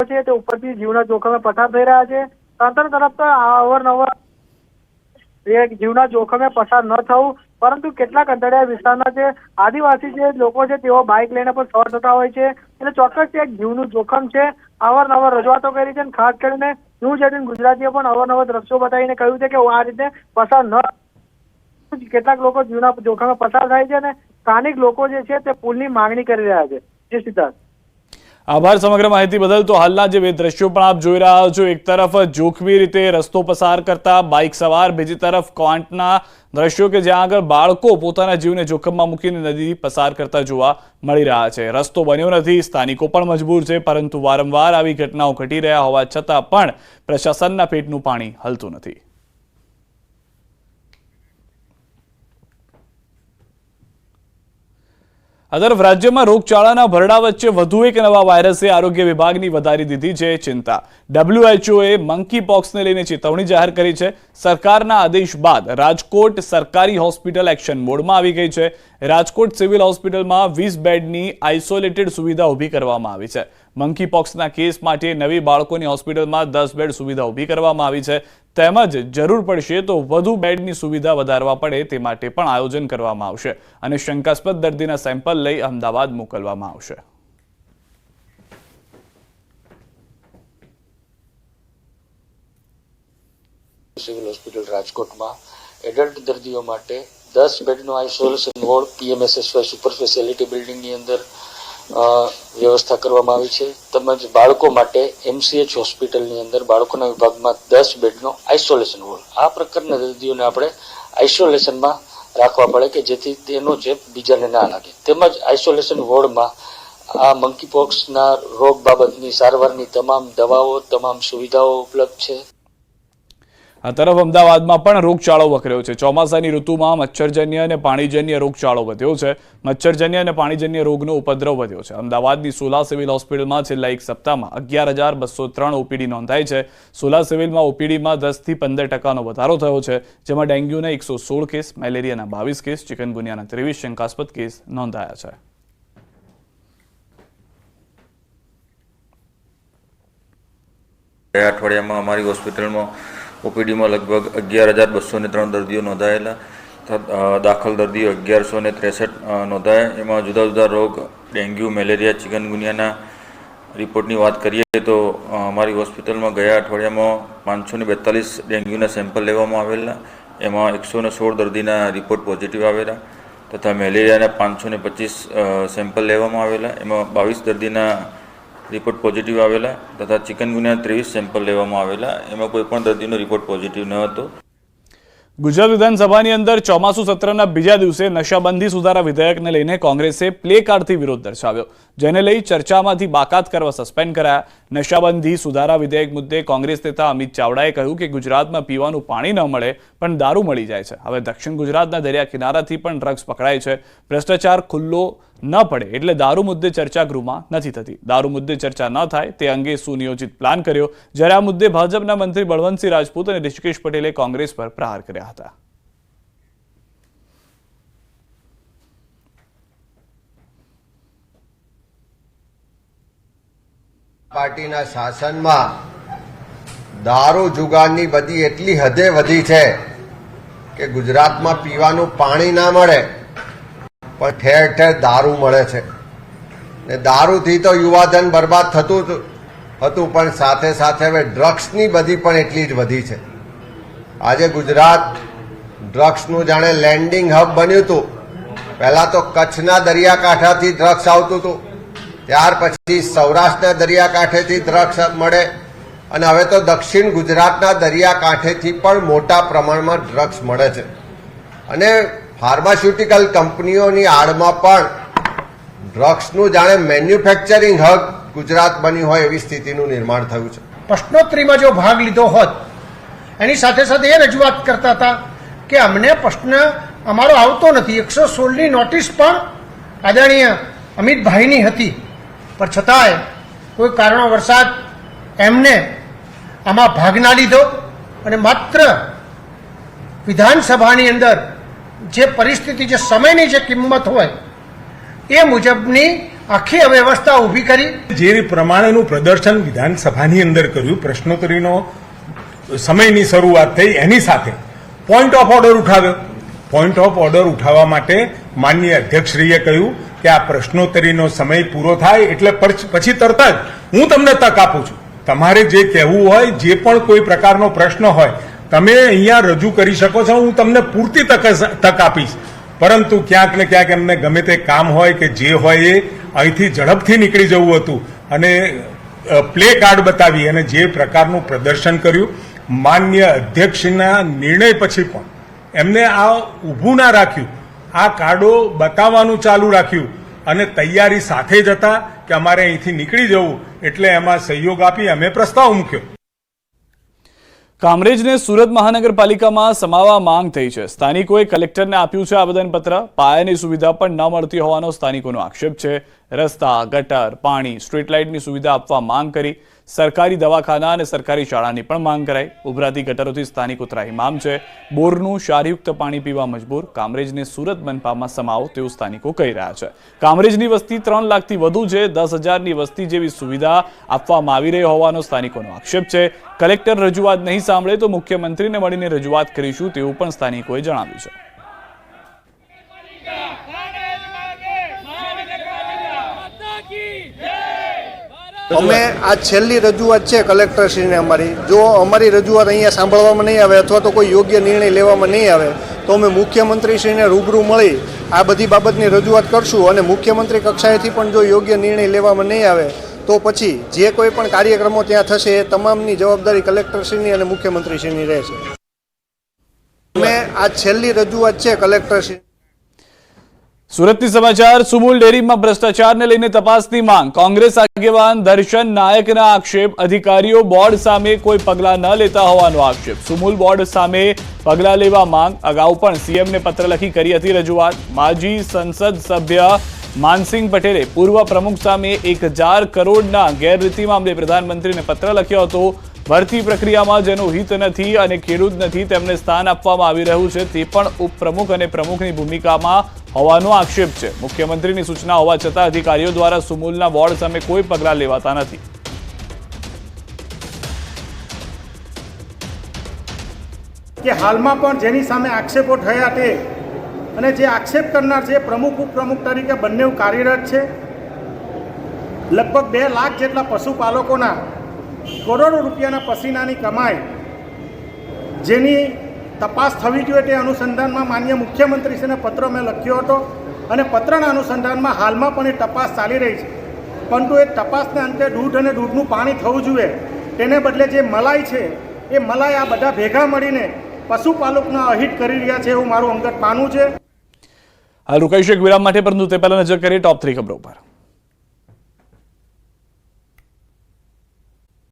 છે તે ઉપરથી જીવના જોખમે પસાર થઈ રહ્યા છે। તંત્ર તરફ તો અવારનવાર જીવના જોખમે પસાર ન થવું, પરંતુ કેટલાક અંતરિયાળ વિસ્તારના જે આદિવાસી જે લોકો છે તેઓ બાઇક લઈને પણ સવાર થતા હોય છે, એટલે ચોક્કસ એક જીવનું જોખમ છે। અવારનવાર રજૂઆતો કરી છે, ખાસ કરીને ન્યૂઝ 18 ગુજરાતીએ પણ અવારનવાર દ્રશ્યો બતાવીને કહ્યું છે કે આ રીતે પસાર ન, કેટલાક લોકો જીવના જોખમે પસાર થાય છે અને સ્થાનિક લોકો જે છે તે પુલની માંગણી કરી રહ્યા છે। જી સિદ્ધાર્થ, આભાર સમગ્ર માહિતી બદલ। તો હાલના જે બે દ્રશ્યો પણ આપ જોઈ રહ્યા છો, એક તરફ જોખમી રીતે રસ્તો પસાર કરતા બાઇક સવાર, બીજી તરફ ક્વાંટના દ્રશ્યો કે જ્યાં આગળ બાળકો પોતાના જીવને જોખમમાં મૂકીને નદી પસાર કરતા જોવા મળી રહ્યા છે। રસ્તો બન્યો નથી, સ્થાનિકો પણ મજબૂર છે, પરંતુ વારંવાર આવી ઘટનાઓ ઘટી રહ્યા હોવા છતાં પણ પ્રશાસનના પેટનું પાણી હલતું નથી। આ તરફ રાજ્યમાં રોગચાળાના ભરડા વચ્ચે વધુ એક નવા વાયરસે આરોગ્ય વિભાગની વધારી દીધી છે ચિંતા। WHOએ મંકી પોક્સને લઈને ચેતવણી જાહેર કરી છે। સરકારના આદેશ બાદ રાજકોટ સરકારી હોસ્પિટલ એક્શન મોડમાં આવી ગઈ છે। રાજકોટ સિવિલ હોસ્પિટલમાં 20 બેડની આઇસોલેટેડ સુવિધા ઊભી કરવામાં આવી છે। મંકી પોક્સના કેસ માટે નવી બાળકોની હોસ્પિટલમાં 10 બેડ સુવિધા ઊભી કરવામાં આવી છે, તેમજ જરૂર પડશે તો વધુ બેડની સુવિધા વધારવા પડે તે માટે પણ આયોજન કરવામાં આવશે અને શંકાસ્પદ દર્દીના સેમ્પલ લઈ અમદાવાદ મોકલવામાં આવશે। સિવિલ હોસ્પિટલ રાજકોટમાં એડલ્ટ દર્દીઓ માટે 10 બેડનો isolation ward PMSSY super speciality બિલ્ડિંગની અંદર વ્યવસ્થા કરવામાં આવી છે, તેમજ બાળકો માટે MCH હોસ્પિટલની અંદર બાળકોના વિભાગમાં 10 બેડનો આઇસોલેશન વોર્ડ। આ પ્રકારના દર્દીઓને આપણે આઇસોલેશનમાં રાખવા પડે કે જેથી તેનો ચેપ બીજાને ના લાગે, તેમજ આઇસોલેશન વોર્ડમાં આ મંકી પોક્સના રોગ બાબતની સારવારની તમામ દવાઓ, તમામ સુવિધાઓ ઉપલબ્ધ છે। આ તરફ અમદાવાદમાં પણ રોગચાળો વકર્યો છે। ચોમાસાની ઋતુમાં મચ્છરજન્ય અને પાણીજન્ય રોગચાળો વધ્યો છે। મચ્છરજન્ય અને પાણીજન્ય રોગનો ઉપદ્રવ વધ્યો છે। અમદાવાદની સોલા સિવિલ હોસ્પિટલમાં છેલ્લા એક સપ્તાહમાં 11,203 OPD નોંધાઈ છે। સોલા સિવિલમાં OPDમાં 10 થી 15% વધારો થયો છે, જેમાં ડેન્ગ્યુના 116 કેસ, મેલેરિયાના 22 કેસ, ચિકનગુનિયાના 23 શંકાસ્પદ કેસ નોંધાયા છે। ગયા અઠવાડિયામાં અમારી હોસ્પિટલમાં OPDમાં લગભગ 11,203 દર્દીઓ નોંધાયેલા। દાખલ દર્દીઓ 1163 નોંધાયા। એમાં જુદા જુદા રોગ ડેન્ગ્યુ, મેલેરિયા, ચિકનગુનિયાના રિપોર્ટની વાત કરીએ તો અમારી હોસ્પિટલમાં ગયા અઠવાડિયામાં 542 ડેન્ગ્યુના સેમ્પલ લેવામાં આવેલા, એમાં 116 દર્દીના રિપોર્ટ પોઝિટિવ આવેલા, તથા મેલેરિયાના 525 સેમ્પલ લેવામાં આવેલા, એમાં 22 દર્દીના રિપોર્ટ પોઝિટિવ આવેલા, તથા ચિકનગુનિયા 23 સેમ્પલ લેવામાં આવેલા, એમાં કોઈ પણ દર્દીનો રિપોર્ટ પોઝિટિવ ન હતો। ગુજરાત વિધાનસભાની અંદર ચોમાસુ સત્રના બીજા દિવસે નશાબંધી સુધારા વિધેયકને લઈને કોંગ્રેસે પ્લે કાર્ડથી વિરોધ દર્શાવ્યો, જેને લઈ ચર્ચામાંથી બાકાત કરવા સસ્પેન્ડ કરાયા। નશાબંધી સુધારા વિધેયક મુદ્દે કોંગ્રેસ નેતા અમિત ચાવડાએ કહ્યું કે ગુજરાતમાં પીવાનું પાણી ન મળે પણ દારૂ મળી જાય છે। હવે દક્ષિણ ગુજરાતના દરિયા કિનારાથી પણ ડ્રગ્સ પકડાય છે। ભ્રષ્ટાચાર ખુલ્લો ન પડે એટલે દારૂ મુદ્દે ચર્ચા ગૃહમાં નથી થતી। દારૂ મુદ્દે ચર્ચા ન થાય તે અંગે સુનિયોજિત પ્લાન કર્યો, જ્યારે આ મુદ્દે ભાજપના મંત્રી બળવંતસિંહ રાજપૂત અને ઋષિકેશ પટેલે કોંગ્રેસ પર પ્રહાર કર્યા હતા। પાર્ટીના શાસનમાં દારૂ જુગારની બધી એટલી હદે વધી છે કે ગુજરાતમાં પીવાનું પાણી ના મળે પણ ઠેર ઠેર દારૂ મળે છે ને દારૂથી તો યુવાધન બરબાદ થતું હતું, પણ સાથે સાથે હવે ડ્રગ્સની બધી પણ એટલી જ વધી છે। આજે ગુજરાત ડ્રગ્સનું જાણે લેન્ડિંગ હબ બન્યું હતું। પહેલા તો કચ્છના દરિયાકાંઠાથી ડ્રગ્સ આવતું હતું, ત્યાર પછી સૌરાષ્ટ્રના દરિયાકાંઠેથી ડ્રગ્સ મળે અને હવે તો દક્ષિણ ગુજરાતના દરિયાકાંઠેથી પણ મોટા પ્રમાણમાં ડ્રગ્સ મળે છે અને ફાર્માસ્યુટિકલ કંપનીઓની આડમાં પણ ડ્રગ્સનું જાણે મેન્યુફેક્ચરિંગ હબ ગુજરાત બન્યું હોય એવી સ્થિતિનું નિર્માણ થયું છે। પ્રશ્નોત્તરીમાં જો ભાગ લીધો હોત, એની સાથે સાથે એ રજૂઆત કરતા હતા કે અમને પ્રશ્ન અમારો આવતો નથી। 116ની નોટિસ પણ આદરણીય અમિતભાઈની હતી, પણ છતાંય કોઈ કારણોવશાત એમને આમાં ભાગ ના લીધો અને માત્ર વિધાનસભાની અંદર જે પરિસ્થિતિ, જે સમયની જે કિંમત હોય એ મુજબની આખી વ્યવસ્થા ઊભી કરી. જે પ્રમાણેનું પ્રદર્શન વિધાનસભાની અંદર કર્યું, પ્રશ્નોત્તરીનો સમયની શરૂઆત થઈ, એની સાથે પોઈન્ટ ઓફ ઓર્ડર ઉઠાવ્યો. પોઈન્ટ ઓફ ઓર્ડર ઉઠાવવા માટે માનનીય અધ્યક્ષશ્રીએ કહ્યું કે આ પ્રશ્નોત્તરીનો સમય પૂરો થાય એટલે પછી તરત જ હું તમને તક આપું છું. તમારે જે કહેવું હોય, જે પણ કોઈ પ્રકારનો પ્રશ્ન હોય, તમે અહીંયા રજૂ કરી શકો છો. હું તમને પૂરતી તક આપીશ. પરંતુ ક્યાંક ને ક્યાંક એમને ગમે તે કામ હોય કે જે હોય એ અહીંથી ઝડપથી નીકળી જવું હતું અને પ્લે કાર્ડ બતાવી અને જે પ્રકારનું પ્રદર્શન કર્યું, માન્ય અધ્યક્ષના નિર્ણય પછી પણ એમને આ ઊભું ના રાખ્યું, આ કાર્ડો બતાવવાનું ચાલુ રાખ્યું અને તૈયારી સાથે જ હતા કે અમારે અહીંથી નીકળી જવું. એટલે એમાં સહયોગ આપી અમે પ્રસ્તાવ મૂક્યો. કામરેજને સુરત મહાનગરપાલિકામાં સમાવવા માંગ થઈ છે. સ્થાનિકોએ કલેક્ટરને આપ્યું છે આવેદનપત્ર. પાયાની સુવિધા પણ ન મળતી હોવાનો સ્થાનિકોનો આક્ષેપ છે. રસ્તા, ગટર, પાણી, સ્ટ્રીટ લાઇટની સુવિધા આપવા માંગ કરી. સરકારી દવાખાના અને સરકારી શાળાની પણ માંગ કરાઈ. ઉભરાતી ગટરોથી સ્થાનિકો ત્રાહિમામ છે. બોરનું ક્ષારયુક્ત પાણી પીવા મજબૂર. કામરેજને સુરત મનપામાં સમાવો તેવું સ્થાનિકો કહી રહ્યા છે. કામરેજની વસ્તી 3 લાખથી વધુ છે. 10,000ની વસ્તી જેવી સુવિધા આપવામાં આવી રહી હોવાનો સ્થાનિકોનો આક્ષેપ છે. કલેક્ટર રજૂઆત નહીં સાંભળે તો મુખ્યમંત્રીને મળીને રજૂઆત કરીશું તેવું પણ સ્થાનિકોએ જણાવ્યું છે. અમે આ છેલ્લી રજૂઆત છે કલેક્ટરશ્રીને અમારી. જો અમારી રજૂઆત અહીંયા સાંભળવામાં નહીં આવે અથવા તો કોઈ યોગ્ય નિર્ણય લેવામાં નહીં આવે તો અમે મુખ્યમંત્રીશ્રીને રૂબરૂ મળી આ બધી બાબતની રજૂઆત કરશું અને મુખ્યમંત્રી કક્ષાએથી પણ જો યોગ્ય નિર્ણય લેવામાં નહીં આવે તો પછી જે કોઈ પણ કાર્યક્રમો ત્યાં થશે એ તમામની જવાબદારી કલેક્ટરશ્રીની અને મુખ્યમંત્રીશ્રીની રહેશે. અમે આ છેલ્લી રજૂઆત છે કલેક્ટરશ્રી. સુરતની સમાચાર. સુમુલ ડેરીમાં ભ્રષ્ટાચારને લઈને તપાસની માંગ. કોંગ્રેસ આગેવાન દર્શન નાયકના આક્ષેપ. અધિકારીઓ બોર્ડ સામે કોઈ પગલાં ન લેતા હોવાનો આક્ષેપ. સુમુલ બોર્ડ સામે પગલાં લેવા માંગ. અગાઉ પણ સીએમને પત્ર લખી કરી હતી રજૂઆત. માજી સંસદ સભ્ય માનસિંહ પટેલે પૂર્વ પ્રમુખ સામે 1,000 કરોડના ગેરરીતિ મામલે પ્રધાનમંત્રીને પત્ર લખ્યો હતો. ભરતી પ્રક્રિયામાં જેનું હિત નથી અને ખેડૂત નથી તેમને સ્થાન આપવામાં આવી રહ્યું છે તે પણ ઉપપ્રમુખ અને પ્રમુખની ભૂમિકામાં હોવાનો આક્ષેપ છે. મુખ્યમંત્રીની સૂચના હોવા છતાં અધિકારીઓ દ્વારા સુમુલના બોર્ડ સામે કોઈ પગલાં લેવાતા નથી. કે હાલમાં પણ જેની સામે આક્ષેપો થયા તે અને જે આક્ષેપ કરનાર છે પ્રમુખ ઉપપ્રમુખ તરીકે બંને કાર્યરત છે. લગભગ 2 લાખ જેટલા પશુપાલકોના કરોડો રૂપિયાના પસીનાની કમાઈ જેની તપાસ થવી જોઈએ તે અનુસંધાનમાં માન્ય મુખ્યમંત્રીશ્રીને પત્ર મેં લખ્યો હતો અને પત્રના અનુસંધાનમાં હાલમાં પણ એ તપાસ ચાલી રહી છે. પરંતુ એ તપાસના અંતે દૂધ અને દૂધનું પાણી થવું જોઈએ તેને બદલે જે મલાઈ છે એ મલાઈ આ બધા ભેગા મળીને પશુપાલકના અહિત કરી રહ્યા છે એવું મારું અંગત માનવું છે. હાલ રોકાઈશું એક વિરામ માટે, પરંતુ તે પહેલા નજર કરીએ ટોપ 3 ખબરો પર.